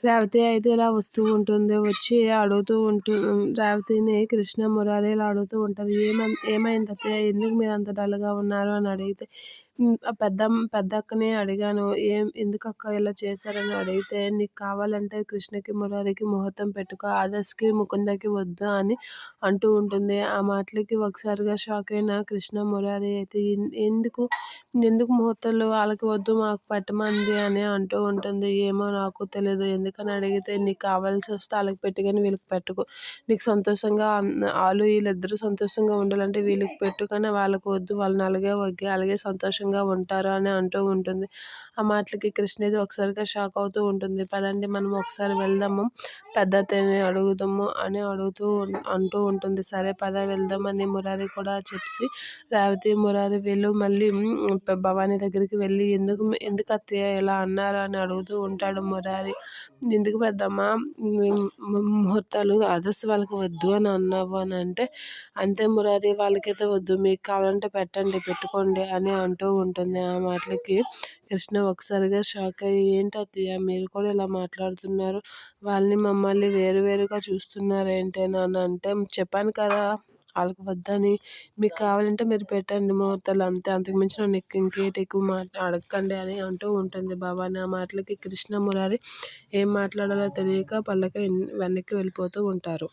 రేవతి అయితే ఇలా వస్తూ ఉంటుంది. వచ్చి అడుగుతూ రేవతిని కృష్ణ, మురారి ఇలా అడుగుతూ ఉంటారు. ఏమైంది అత్తయ్య? ఎందుకు మీరంత డల్‌గా ఉన్నారు అని అడిగితే, ఆ పెద్దక్కని అడిగాను. ఎందుకక్క ఇలా చేశారని అడిగితే, నీకు కావాలంటే కృష్ణకి, మురారికి ముహూర్తం పెట్టుకో. ఆదర్శ్‌కి, ముకుందకి వద్దు అని అంటూ ఉంటుంది. ఆ మాటలకి ఒకసారిగా షాక్ అయిన కృష్ణ, మురారి అయితే ఎందుకు ఎందుకు ముహూర్తాలు ఆళ్ళకి వద్దు మాకు పెట్టమంది అని అంటూ ఉంటుంది. ఏమో నాకు తెలీదు. ఎందుకని అడిగితే, నీకు కావాల్సొస్తే ఆళ్ళకి పెట్టు గాని వీళ్ళకి పెట్టుకో. నీకు సంతోషంగా ఈళ్ళిద్దరూ సంతోషంగా ఉండాలంటే వీళ్ళకి పెట్టు, కానీ వాళ్ళకి వద్దు. వాళ్ళని అలాగే సంతోషంగా ఉంటారు అని అంటూ ఉంటుంది. ఆ మాటలకి కృష్ణ అయితే ఒకసారిగా షాక్ అవుతూ ఉంటుంది. పదండి మనం ఒకసారి వెళ్దాము, పెద్దత్తయ్యని అడుగుదాము అని అంటూ ఉంటుంది. సరే పద వెళ్దామని మురారి కూడా చెప్పి రేవతి, మురారి వీళ్ళు మళ్ళీ భవాని దగ్గరికి వెళ్ళి ఎందుకు అత్తయ్య ఇలా అన్నారు అని అడుగుతూ ఉంటాడు మురారి. ఎందుకు పెద్దమ్మ ముహూర్తాలు ఆదర్శ్ వాళ్ళకి వద్దు అని అన్నావు అని అంటే, అంతే మురారి వాళ్ళకైతే వద్దు, మీకు కావాలంటే పెట్టండి, పెట్టుకోండి అని అంటూ ఉంటుంది. ఆ మాటలకి కృష్ణ ఒకసారిగా షాక్ అయ్యి, ఏంటి అత్తయ్య మీరు కూడా ఇలా మాట్లాడుతున్నారు, వాళ్ళని మమ్మల్ని వేరుగా చూస్తున్నారేంటి అని అంటే, చెప్పాను కదా ఆళ్ళకి వద్దని, మీకు కావాలంటే మీరు పెట్టండి ముహూర్తాలు అంతే, అంతకు మించి నన్ను ఇంకేటి ఎక్కువ అడగకండి అని అంటూ ఉంటుంది భవాని. ఆ మాటలకి కృష్ణ, మురారి ఏం మాట్లాడాలో తెలియక పల్లకి వెనక్కి వెళ్ళిపోతూ ఉంటారు.